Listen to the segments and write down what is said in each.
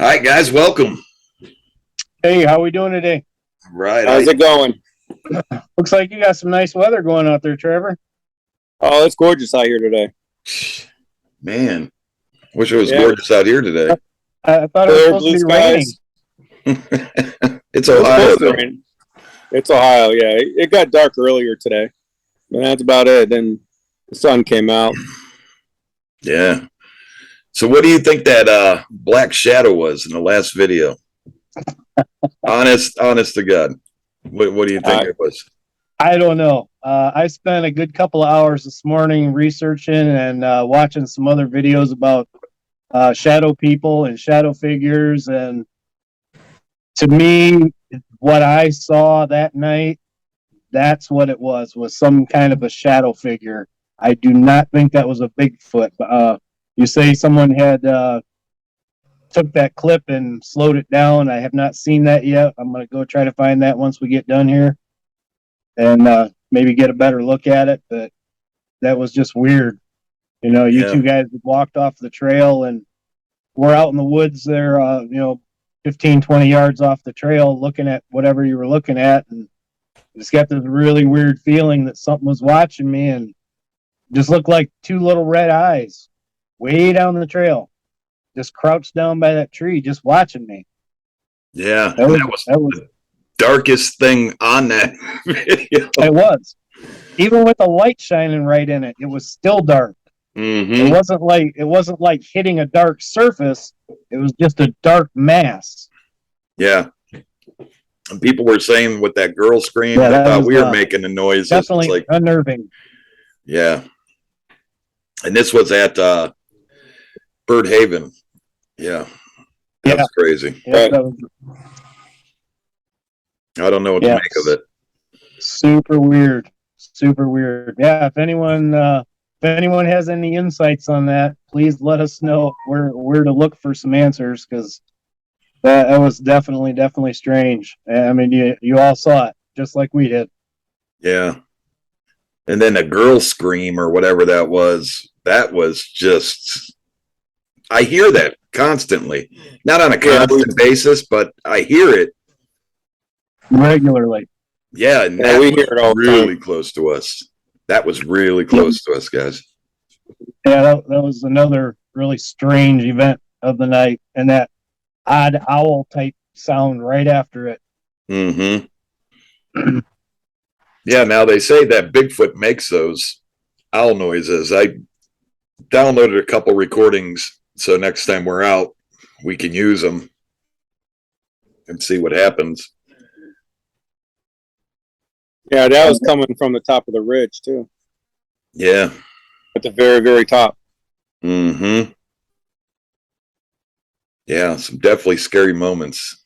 Hi, guys. Welcome. Hey, how we doing today? Right. How's it going? Looks like you got some nice weather going out there, Trevor. Oh, it's gorgeous out here today. Man, wish it was Yeah. gorgeous out here today. I thought it was Clear supposed blue to be raining. skies. It's It's Ohio, supposed to though. rain. It's Ohio, yeah. It got dark earlier today. But that's about it. Then the sun came out. Yeah. So, what do you think that black shadow was in the last video? Honest to God. What do you think it was? I don't know. I spent a good couple of hours this morning researching and watching some other videos about shadow people and shadow figures. And to me, what I saw that night, that's what it was some kind of a shadow figure. I do not think that was a Bigfoot. You say someone had took that clip and slowed it down. I have not seen that yet. I'm going to go try to find that once we get done here and maybe get a better look at it. But that was just weird. You know, you two guys walked off the trail and we're out in the woods there, 15, 20 yards off the trail looking at whatever you were looking at. And just got this really weird feeling that something was watching me and just looked like two little red eyes way down the trail, just crouched down by that tree, just watching me. Yeah, that was the darkest thing on that video. It was. Even with the light shining right in it, it was still dark. Mm-hmm. It wasn't like hitting a dark surface. It was just a dark mass. Yeah. And people were saying with that girl scream, Yeah, they thought we were making the noise. Definitely like, unnerving. Yeah. And this was at Bird Haven. Yeah. That's crazy. Yeah, I don't know what to make of it. Super weird. Super weird. Yeah, if anyone has any insights on that, please let us know where to look for some answers, because that was definitely strange. I mean, you all saw it just like we did. Yeah. And then a girl scream or whatever that was just, I hear that constantly. Not on a constant basis, but I hear it regularly. Yeah, and that we hear it all really close to us. That was really close to us, guys. Yeah, that was another really strange event of the night, and that odd owl type sound right after it. Mm-hmm. Yeah, now they say that Bigfoot makes those owl noises. I downloaded a couple recordings, so next time we're out, we can use them and see what happens. Yeah, that was coming from the top of the ridge, too. Yeah. At the very, very top. Mm-hmm. Yeah, some definitely scary moments.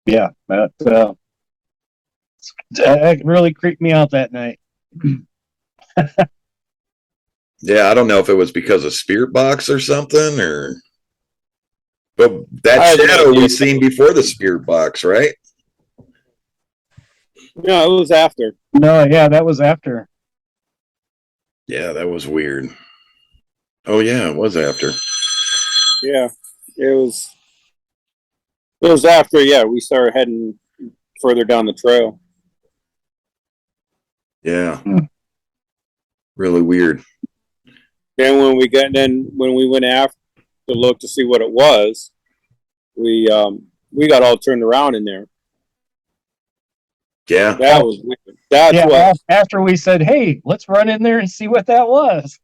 Yeah, that really creeped me out that night. Yeah, I don't know if it was because of Spirit Box or something, but that shadow we seen before the Spirit Box, right? No, it was after. No, yeah, that was after. Yeah, that was weird. Oh yeah, it was after. Yeah, it was after. Yeah, we started heading further down the trail. Yeah, really weird. Then when we went after to look to see what it was, we got all turned around in there. Yeah, that was weird. That's after we said, "Hey, let's run in there and see what that was."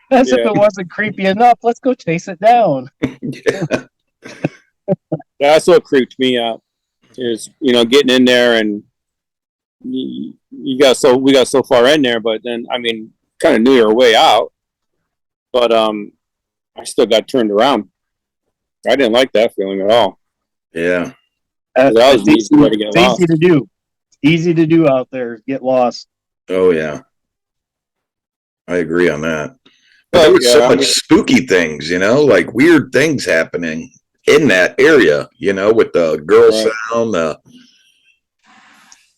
As if it wasn't creepy enough. Let's go chase it down. Yeah. That's what creeped me out. Is getting in there and we got so far in there, but then kind of knew your way out. But I still got turned around. I didn't like that feeling at all. Yeah, that was easy way to get lost. Easy to do. Easy to do out there. Get lost. Oh yeah, I agree on that. But there was so much spooky things, like weird things happening in that area, with the girl sound.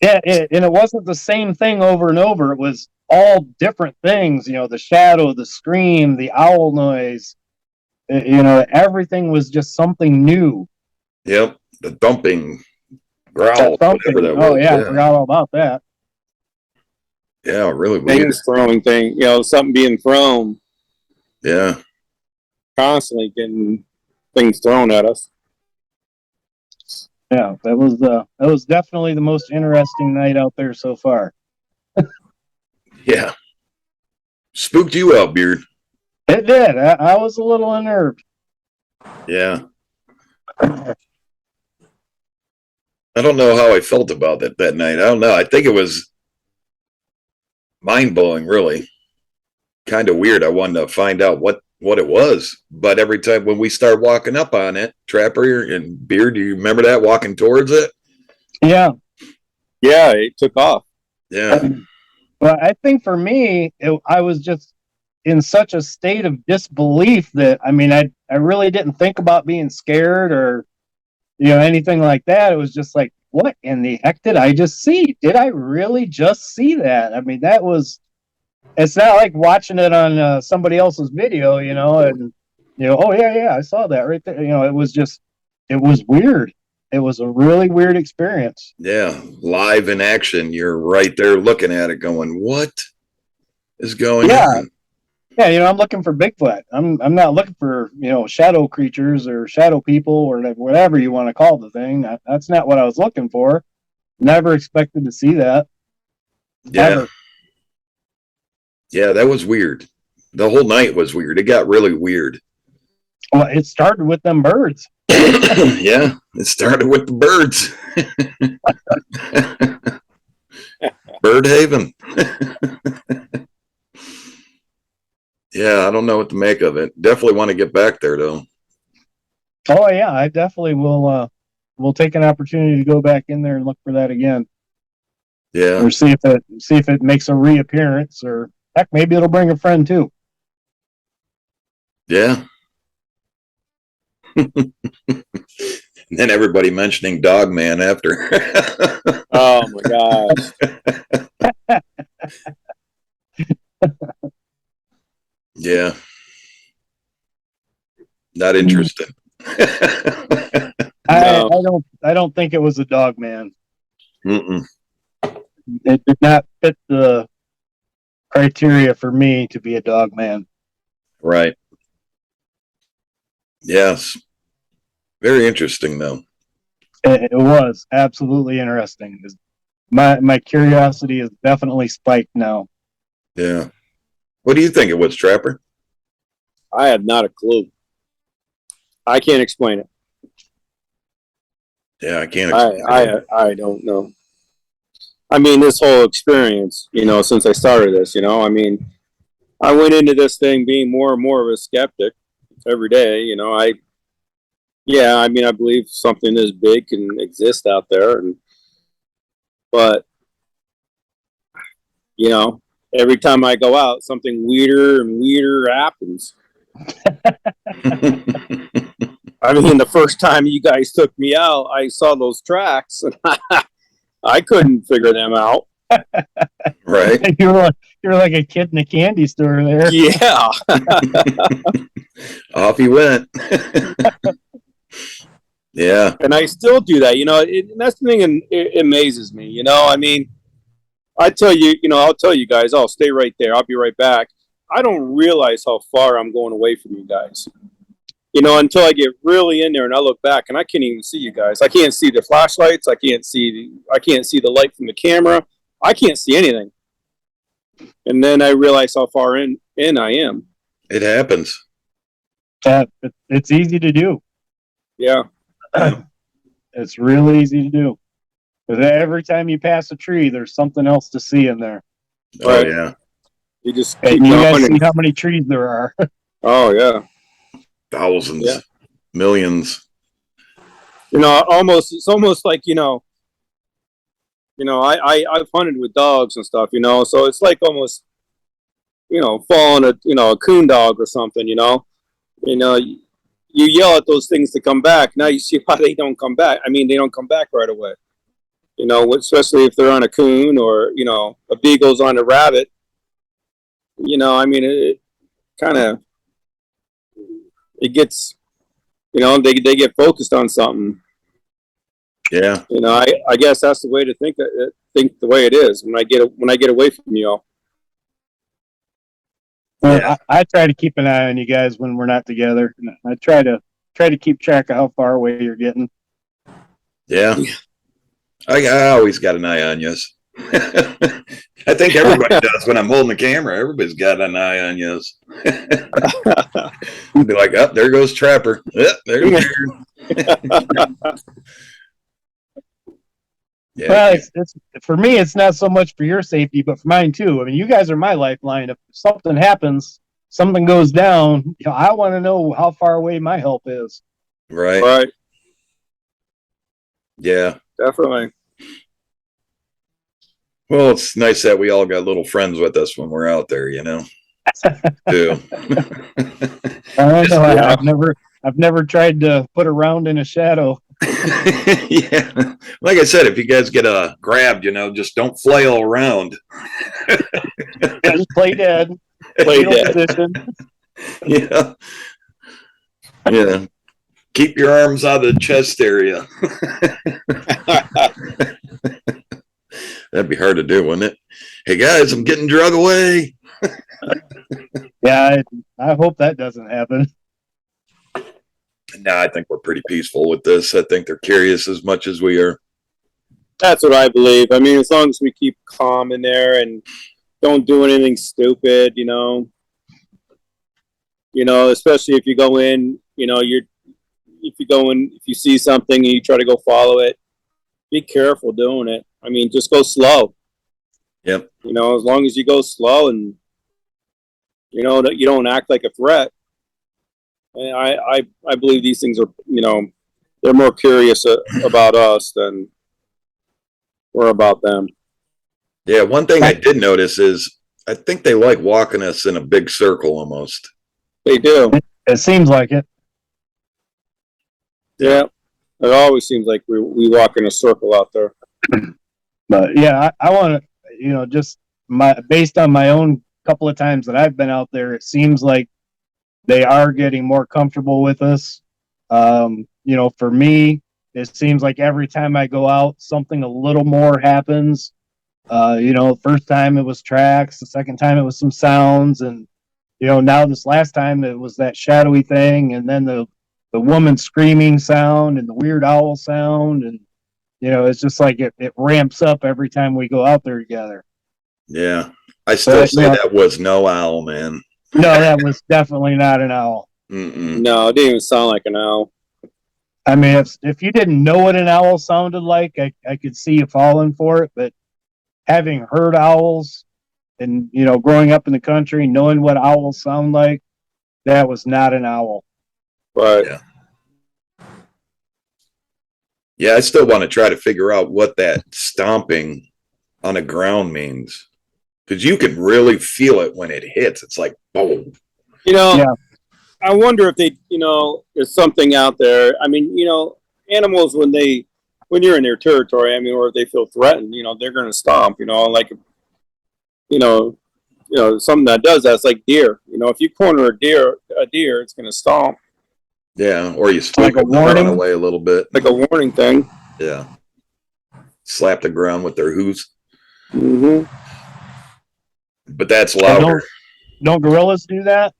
Yeah, and it wasn't the same thing over and over. It was all different things. The shadow, the scream, the owl noise. You know, everything was just something new. Yep. The dumping growl, That thumping. whatever that Oh was. yeah, I forgot all about that. Yeah, really weird. Things throwing thing, you know, something being thrown, Yeah. constantly getting things thrown at us. Yeah, that was definitely the most interesting night out there so far. Yeah. Spooked you out, Beard. It did. I was a little unnerved. Yeah. I don't know how I felt about it that night. I don't know. I think it was mind blowing, really. Kind of weird. I wanted to find out what it was. But every time when we start walking up on it, Trapper and Beard, do you remember that walking towards it? Yeah. Yeah, it took off. Yeah. Well, I think for me, I was just in such a state of disbelief that I mean, I really didn't think about being scared or anything like that. It was just like, what in the heck did I just see? Did I really just see that? I mean, that was. It's not like watching it on somebody else's video, and oh yeah, I saw that right there. It was just, it was weird. It was a really weird experience. Yeah. Live in action. You're right there looking at it going, what is going on? Yeah, I'm looking for Bigfoot. I'm not looking for shadow creatures or shadow people or whatever you want to call the thing. That's not what I was looking for. Never expected to see that. Yeah. Ever. Yeah, that was weird. The whole night was weird. It got really weird. Well, it started with them birds. Yeah, it started with the birds. Bird Haven. Yeah, I don't know what to make of it. Definitely want to get back there though. Oh yeah, I definitely will take an opportunity to go back in there and look for that again. Yeah. Or see if it makes a reappearance, or heck, maybe it'll bring a friend too. Yeah. And then everybody mentioning Dog Man after. Oh my gosh. Yeah. Not interested. No. I don't think it was a dog man. Mm-mm. It did not fit the criteria for me to be a dog man. Right. Yes. Very interesting though. It was absolutely interesting. My curiosity is definitely spiked now. Yeah. What do you think it was, Trapper? I had not a clue. I can't explain it. Yeah, I can't explain it. I don't know. I mean, this whole experience, since I started this, I mean, I went into this thing being more and more of a skeptic every day. I believe something this big can exist out there, but every time I go out, something weirder and weirder happens. I mean, the first time you guys took me out, I saw those tracks, and I couldn't figure them out. Right. You were like a kid in a candy store there. Yeah. Off he went. Yeah. And I still do that. And that's the thing, and it amazes me. I mean, I'll tell you guys, I'll stay right there. I'll be right back. I don't realize how far I'm going away from you guys. Until I get really in there and I look back and I can't even see you guys. I can't see the flashlights. I can't see the light from the camera. I can't see anything. And then I realize how far in I am. It happens. It's easy to do. Yeah. It's really easy to do. Because every time you pass a tree, there's something else to see in there. Oh, right. Yeah. You just and you guys see how many trees there are. Oh, yeah. Thousands. Yeah. Millions. It's almost like, I've hunted with dogs and stuff, so it's like almost, following a coon dog or something, you yell at those things to come back. Now you see why they don't come back. I mean, they don't come back right away, especially if they're on a coon or, a beagle's on a rabbit. I mean, it kind of, it gets, they get focused on something. Yeah. I guess that's the way to think the way it is when I get away from you. Well, Yeah. I try to keep an eye on you guys when we're not together. I try to keep track of how far away you're getting. Yeah. I always got an eye on you. I think everybody does when I'm holding the camera. Everybody's got an eye on you. Be like, oh, there goes Trapper. There's Jared. Yeah. Well, it's for me. It's not so much for your safety, but for mine too. I mean, you guys are my lifeline. If something happens, something goes down, I want to know how far away my help is. Right. Right. Yeah. Definitely. Well, it's nice that we all got little friends with us when we're out there, too. I know. Yeah. I've never tried to put a round in a shadow. Yeah. Like I said, if you guys get grabbed, just don't flail around. Just play dead. Play Fetal dead. position. Yeah. Yeah. Keep your arms out of the chest area. That'd be hard to do, wouldn't it? Hey guys, I'm getting drug away. Yeah, I hope that doesn't happen. No, I think we're pretty peaceful with this. I think they're curious as much as we are. That's what I believe. I mean, as long as we keep calm in there and don't do anything stupid, especially if you go in, if you see something and you try to go follow it, be careful doing it. I mean, just go slow. Yep. As long as you go slow and that you don't act like a threat. And I believe these things are, they're more curious about us than we're about them. Yeah, one thing I did notice is I think they like walking us in a big circle almost. They do. It seems like it. Yeah. It always seems like we walk in a circle out there. But yeah, I want to, just based on my own couple of times that I've been out there, it seems like they are getting more comfortable with us. For me, it seems like every time I go out, something a little more happens. First time it was tracks, the second time it was some sounds, and now this last time it was that shadowy thing, and then the woman screaming sound and the weird owl sound, and it's just like it ramps up every time we go out there together. Yeah, I still say that was no owl, man. No, that was definitely not an owl. Mm-mm. No, it didn't even sound like an owl. I mean, if you didn't know what an owl sounded like, I could see you falling for it. But having heard owls and, growing up in the country, knowing what owls sound like, that was not an owl. But yeah, I still want to try to figure out what that stomping on the ground means. Because you can really feel it when it hits. It's like, boom. I wonder if there's something out there. I mean, animals when you're in their territory, I mean, or if they feel threatened, they're going to stomp. Like, something that does that's like deer. If you corner a deer, it's going to stomp. Yeah, or you like a warning run away a little bit. Like a warning thing. Yeah. Slap the ground with their hooves. Mm-hmm. But that's louder. Don't gorillas do that?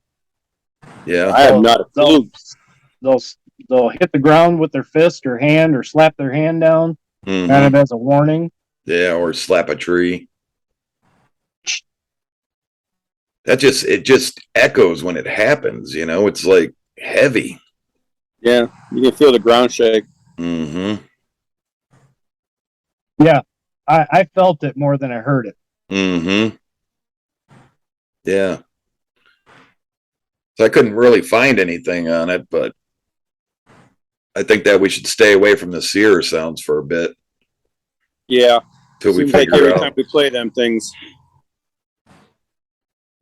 Yeah. I have not a clue. They'll hit the ground with their fist or hand or slap their hand down, kind of as a warning. Yeah, or slap a tree. It just echoes when it happens, it's like heavy. Yeah, you can feel the ground shake. Mm-hmm. Yeah, I felt it more than I heard it. Mm-hmm. Yeah. So I couldn't really find anything on it, but I think that we should stay away from the seer sounds for a bit. Yeah. Till we Seems like figure every out. time we play them things.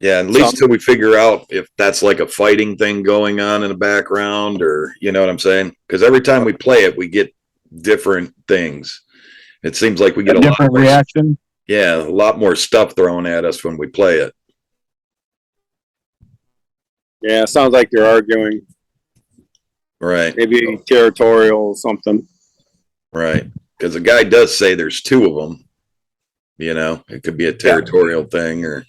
Yeah, at least till we figure out if that's like a fighting thing going on in the background, or you know what I'm saying? Because every time we play it, we get different things. It seems like we get a different lot more, reaction. Yeah, a lot more stuff thrown at us when we play it. Yeah, it sounds like you're arguing. Right. maybe territorial or something. Right. Because the guy does say there's two of them. You know, it could be a territorial thing, or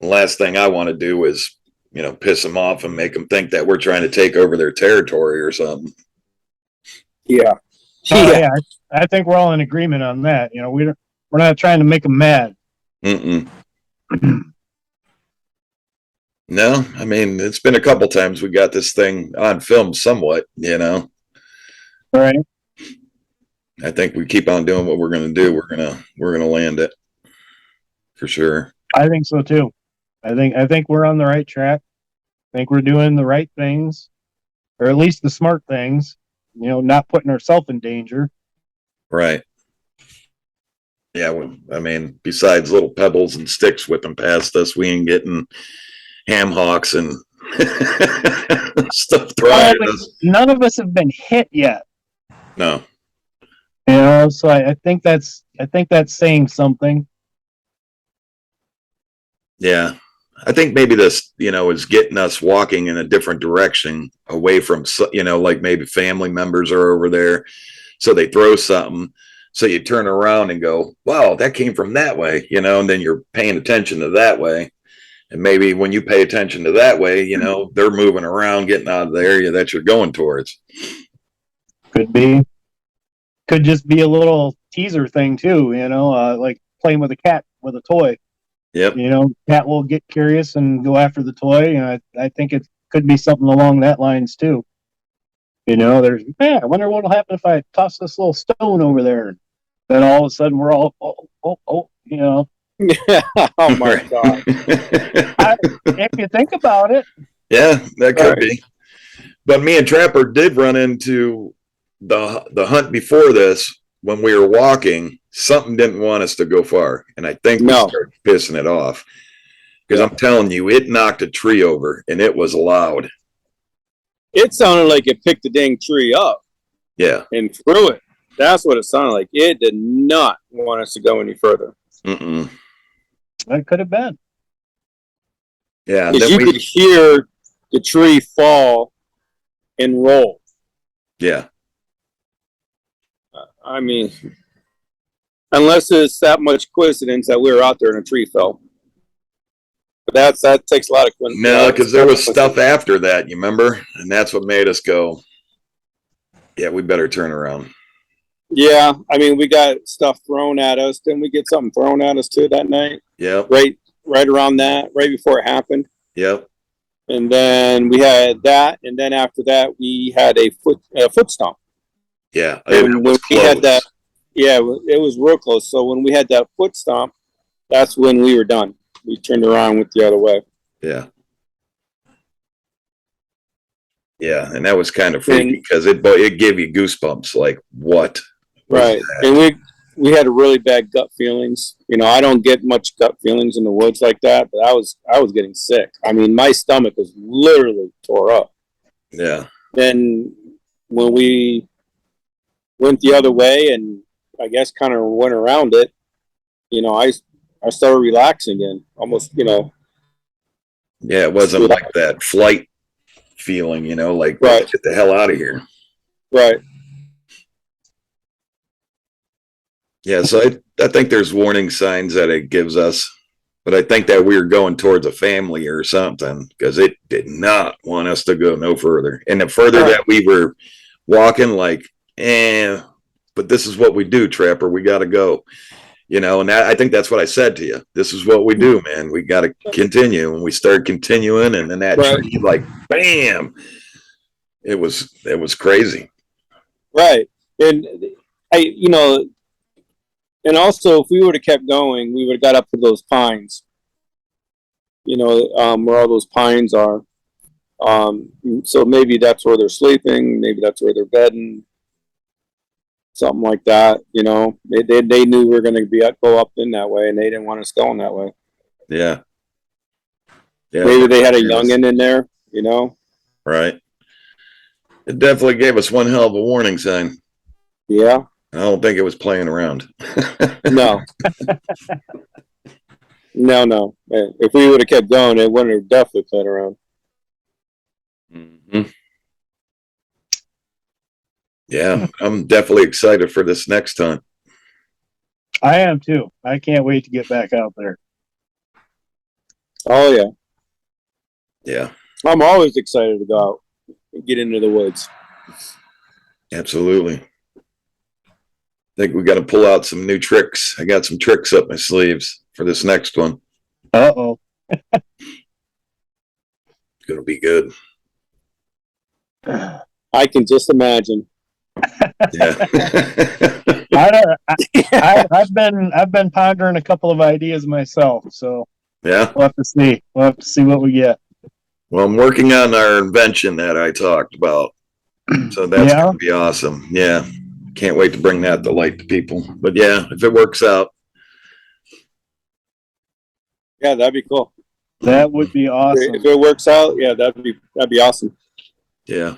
the last thing I want to do is, you know, piss them off and make them think that we're trying to take over their territory or something. Yeah. Yeah, I think we're all in agreement on that. You know, we're not trying to make them mad. Mm-mm. No, I mean, it's been a couple times we got this thing on film somewhat, you know. Right. I think we keep on doing what we're going to do. We're going to land it for sure. I think so too. I think we're on the right track. I think we're doing the right things, or at least the smart things. You know, not putting ourselves in danger. Right. Yeah. I mean, besides little pebbles and sticks whipping past us, we ain't getting ham hocks and stuff thrown at us. None of us have been hit yet. No. You know, so I think that's saying something. Yeah. I think maybe this, you know, is getting us walking in a different direction away from, you know, like maybe family members are over there. So they throw something. So you turn around and go, wow, that came from that way, you know, and then you're paying attention to that way. And maybe when you pay attention to that way, you know, they're moving around, getting out of the area that you're going towards. Could be. Could just be a little teaser thing too, you know, like playing with a cat with a toy. Yep. You know, cat will get curious and go after the toy. And I think it could be something along that lines too. You know, I wonder what'll happen if I toss this little stone over there. Then all of a sudden we're all, you know. Oh my God. If you think about it. Yeah, that could be. But me and Trapper did run into the hunt before this when we were walking. Something didn't want us to go far, and I think we started pissing it off because I'm telling you, it knocked a tree over, and it was loud. It sounded like it picked the dang tree up. Yeah, and threw it. That's what it sounded like. It did not want us to go any further. Mm-mm. That could have been. Yeah, because you could hear the tree fall and roll. Yeah. I mean, unless it's that much coincidence that we were out there and a tree fell. But that takes a lot of coincidence. No, because there was stuff after that, you remember? And that's what made us go, yeah, we better turn around. Yeah, I mean, we got stuff thrown at us. Didn't we get something thrown at us too that night? Yeah. Right around that, right before it happened. Yep. And then we had that, and then after that, we had a foot stomp. Yeah, and when we had that, yeah, it was real close. So when we had that foot stomp, that's when we were done. We turned around and went the other way. Yeah. Yeah, and that was kind of freaky because it gave you goosebumps. Like, what? Right, and we had really bad gut feelings. You know, I don't get much gut feelings in the woods like that, but I was getting sick. I mean, my stomach was literally tore up. Yeah. Then when we went the other way and I guess kind of went around it, you know, I started relaxing again, almost, you know. Yeah, it wasn't like that flight feeling, you know, like, right. Get the hell out of here. Right. Yeah, so I think there's warning signs that it gives us, but I think that we were going towards a family or something because it did not want us to go no further. And the further that we were walking, like, but this is what we do, Trapper. We got to go, you know. And I think that's what I said to you. This is what we do, man. We got to continue, and we started continuing, and then that tree, like, bam! It was crazy. Right, and you know. And also, if we would have kept going, we would have got up to those pines. You know, where all those pines are. So maybe that's where they're sleeping. Maybe that's where they're bedding. Something like that. You know, they knew we were going to go up in that way, and they didn't want us going that way. Yeah. Yeah. Maybe they had a youngin in there. You know. Right. It definitely gave us one hell of a warning sign. Yeah. I don't think it was playing around. No. No. If we would have kept going, it wouldn't have definitely played around. Mm-hmm. Yeah, I'm definitely excited for this next time. I am too. I can't wait to get back out there. Oh yeah, Yeah, I'm always excited to go out and get into the woods. absolutely. I think we got to pull out some new tricks. I got some tricks up my sleeves for this next one. Uh-oh. It's going to be good. I can just imagine. Yeah. I've been pondering a couple of ideas myself, so Yeah. we'll have to see. We'll have to see what we get. Well, I'm working on our invention that I talked about. So that's Yeah. going to be awesome. Yeah. Can't wait to bring that to light to people. But yeah, if it works out. Yeah, that'd be cool. That would be awesome. If it works out, yeah, that'd be awesome. Yeah.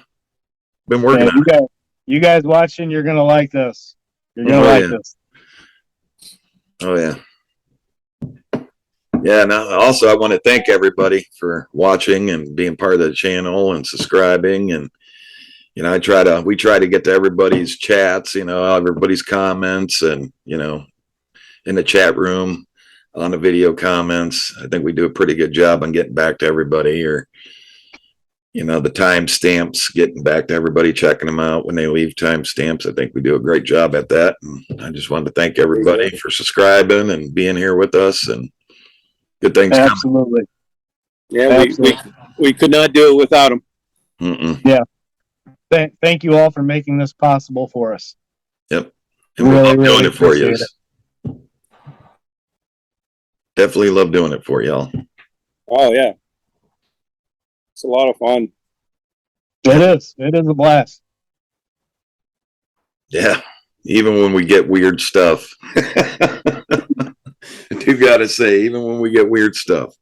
Been working Yeah, on it. you guys watching, you're gonna like this. You're gonna Oh, like yeah. this. Oh, yeah. Yeah. Now, also, I want to thank everybody for watching and being part of the channel and subscribing. And, you know, we try to get to everybody's chats, you know, everybody's comments and, you know, in the chat room on the video comments. I think we do a pretty good job on getting back to everybody, or, you know, the timestamps, getting back to everybody, checking them out when they leave timestamps. I think we do a great job at that. And I just wanted to thank everybody for subscribing and being here with us, and good things Absolutely. Yeah, Absolutely. we could not do it without them. coming. Yeah. Thank you all for making this possible for us. Yep. And we Really, love doing really it for you. appreciate it. Definitely love doing it for y'all. Oh yeah, it's a lot of fun. It is. It is a blast. Yeah. Even when we get weird stuff. I do gotta say, even when we get weird stuff.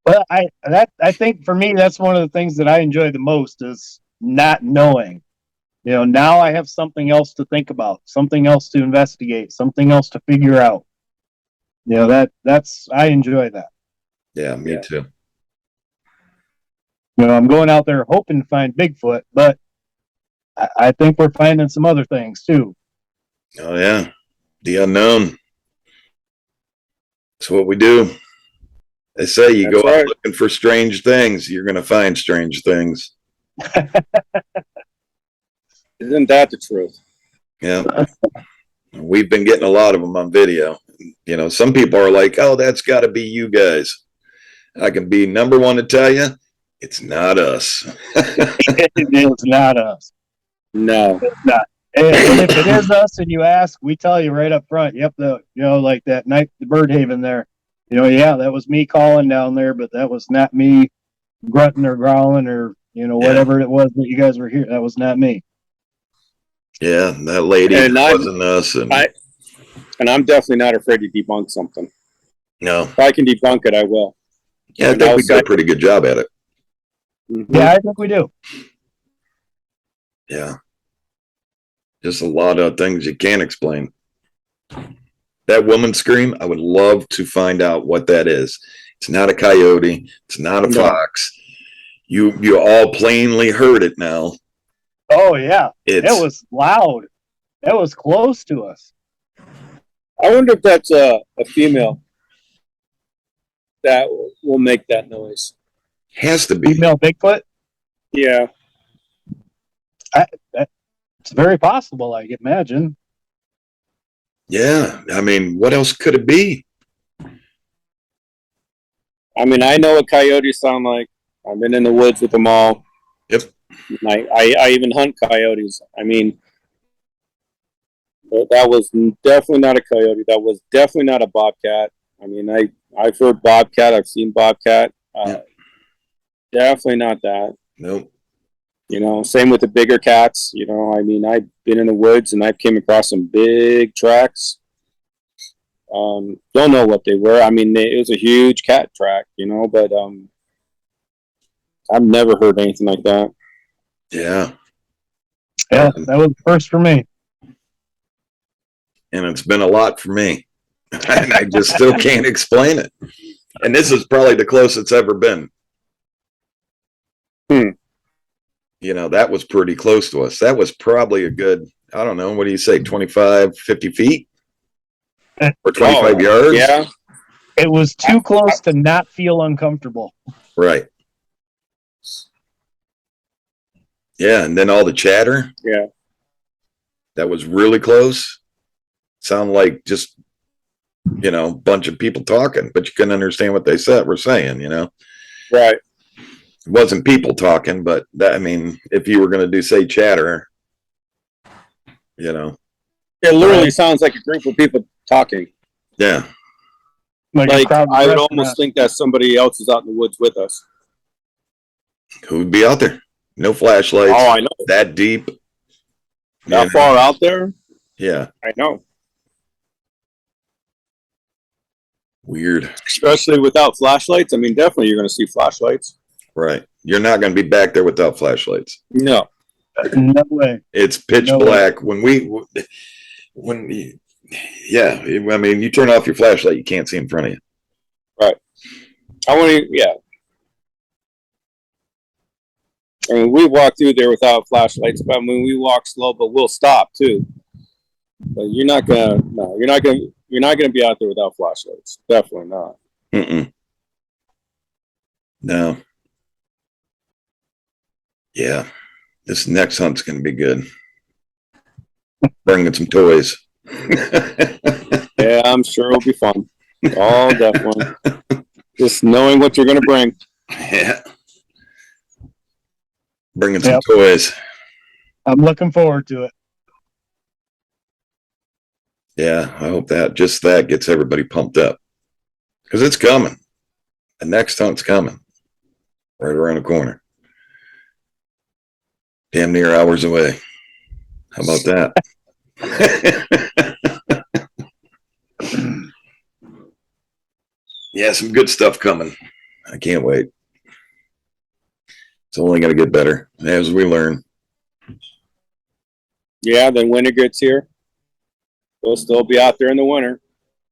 But I think for me that's one of the things that I enjoy the most is not knowing. You know, now I have something else to think about, something else to investigate, something else to figure out. You know, that's I enjoy that. Yeah, me too. You know, I'm going out there hoping to find Bigfoot, but I think we're finding some other things too. Oh yeah. The unknown. That's what we do. They say you That's go out right. looking for strange things, you're gonna find strange things. Isn't that the truth? Yeah. We've been getting a lot of them on video. You know, some people are like, oh, that's got to be you guys. I can be number one to tell you, it's not us. It's not us. No. It's not. And if it is us and you ask, we tell you right up front. Yep, like that night, the Bird Haven there. You know, yeah, that was me calling down there, but that was not me grunting or growling or, you know, whatever it was that you guys were here. That was not me. Yeah, that lady And wasn't us. And I'm definitely not afraid to debunk something. No. If I can debunk it, I will. Yeah, I think we do a pretty good job at it. Mm-hmm. Yeah, I think we do. Yeah. Just a lot of things you can't explain. That woman scream, I would love to find out what that is. It's not a coyote. It's not a fox. You all plainly heard it now. Oh, yeah. It It's was loud. It was close to us. I wonder if that's a female that will make that noise. has to be. Female Bigfoot? Yeah. It's very possible, I imagine. Yeah. I mean, what else could it be? I mean, I know what coyotes sound like. I've been in the woods with them all. Yep. And I even hunt coyotes. I mean, that was definitely not a coyote. That was definitely not a bobcat. I mean, I've heard bobcat. I've seen bobcat. Definitely not that. Nope. You know, same with the bigger cats. You know, I mean, I've been in the woods and I came across some big tracks. Don't know what they were. I mean, it was a huge cat track, you know, but I've never heard anything like that. Yeah. Yeah, that was the first for me. And it's been a lot for me. And I just still can't explain it. And this is probably the closest it's ever been. You that was pretty close to us. That was probably a good, I don't know, what do you say, 25, 50 feet? Or 25 yards? Yeah. It was too close to not feel uncomfortable. Right. Yeah, and then all the chatter. Yeah. That was really close. Sound like just, a bunch of people talking, but you couldn't understand what they were saying, Right. It wasn't people talking, but if you were going to say chatter, It literally sounds like a group of people talking. yeah. Like I would restaurant. almost think that somebody else is out in the woods with us. Who would be out there? No flashlights. Oh, I know. That deep. That far out there? Yeah. I know. Weird. Especially without flashlights. I mean, definitely you're going to see flashlights. Right. You're not going to be back there without flashlights. No. No way. It's pitch black. You turn off your flashlight, you can't see in front of you. Right. I mean, we walk through there without flashlights, but we walk slow, but we'll stop too. But you're not gonna be out there without flashlights. Definitely not. Mm-mm. No. Yeah. This next hunt's going to be good. Bringing some toys. Yeah, I'm sure it'll be fun. Oh, definitely. Just knowing what you're going to bring. Yeah. Bringing some toys. I'm looking forward to it. Yeah, I hope that gets everybody pumped up. Because it's coming. The next hunt's coming. Right around the corner. Damn near hours away. How about that? Yeah, some good stuff coming. I can't wait. It's only going to get better as we learn. Yeah, then winter gets here. We'll still be out there in the winter.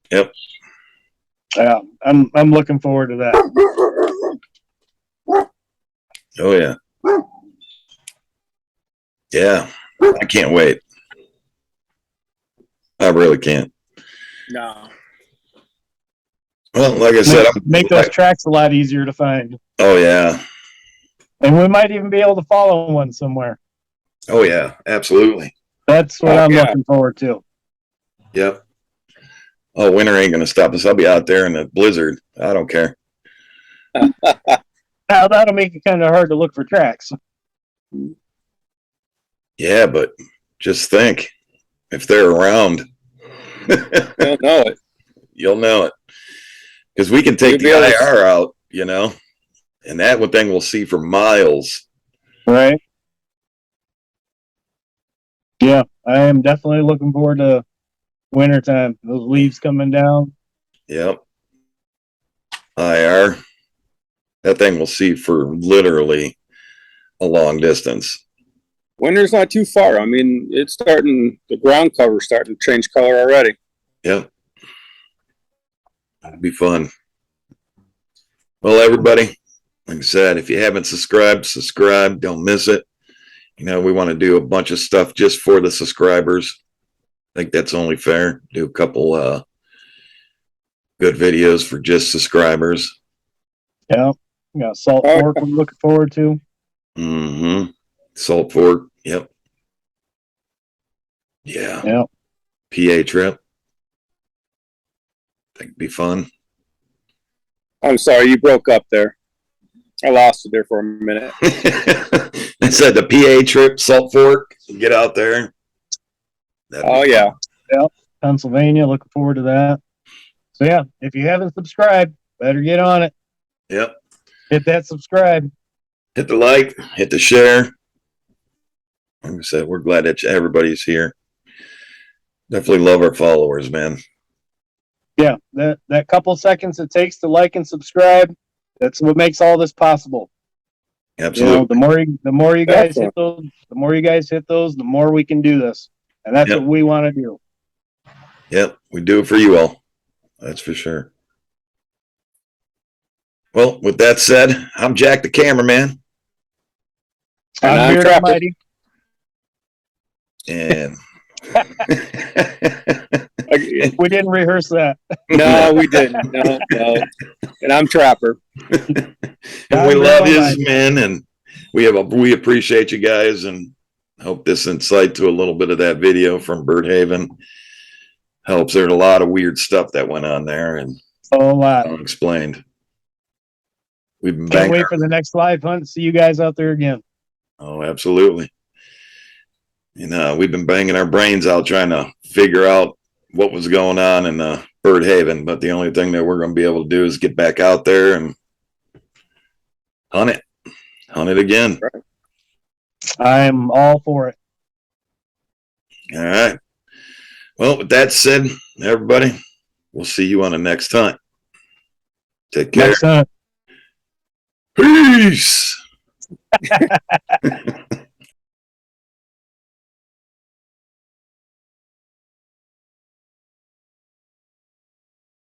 Yep. Yeah, I'm looking forward to that. Oh yeah. Yeah, I can't wait. I really can't. No. Well, like I said, make those tracks a lot easier to find. Oh yeah. And we might even be able to follow one somewhere. Oh yeah, absolutely. That's what I'm looking forward to. Yep. Oh, winter ain't gonna stop us. I'll be out there in a blizzard. I don't care. Now that'll make it kind of hard to look for tracks. Yeah, but just think, if they're around, You'll know it. You'll know it. Because we can take the IR out, and that one thing we'll see for miles. Right. Yeah, I am definitely looking forward to wintertime. Those leaves coming down. Yep. IR. That thing we'll see for literally a long distance. Winter's not too far. I mean, the ground cover's starting to change color already. Yep. It'll be fun. Well, everybody, like I said, if you haven't subscribed, subscribe. Don't miss it. We want to do a bunch of stuff just for the subscribers. I think that's only fair. Do a couple good videos for just subscribers. Yeah. We got Salt Fork we're looking forward to. Mm-hmm. Salt Fork. Yep. Yeah. Yep. PA trip. I think it'd be fun. I'm sorry, you broke up there. I lost you there for a minute. I said the PA trip, Salt Fork. Get out there. Yeah. Yep. Pennsylvania. Looking forward to that. So yeah, if you haven't subscribed, better get on it. Yep. Hit that subscribe. Hit the like. Hit the share. Like I said, we're glad that everybody's here. Definitely love our followers, man. Yeah, that couple seconds it takes to like and subscribe, that's what makes all this possible. Absolutely. The more you guys hit those, the more we can do this. And that's what we want to do. Yep, we do it for you all. That's for sure. Well, with that said, I'm Jack the cameraman. And I'm Beard Trapper. Almighty. And We didn't rehearse that. No, we didn't. No. And I'm Trapper. and I'm we Beard love you, Almighty. men, and we appreciate you guys, and hope this insight to a little bit of that video from Birdhaven helps. There's a lot of weird stuff that went on there, and A lot. unexplained. We've been Can't banging. wait for the next live hunt. See you guys out there again. Oh, absolutely. We've been banging our brains out trying to figure out what was going on in Birdhaven, but the only thing that we're going to be able to do is get back out there and hunt it again. Right. I'm all for it. All right. Well, with that said, everybody, we'll see you on the next hunt. Take care. Next hunt. Peace.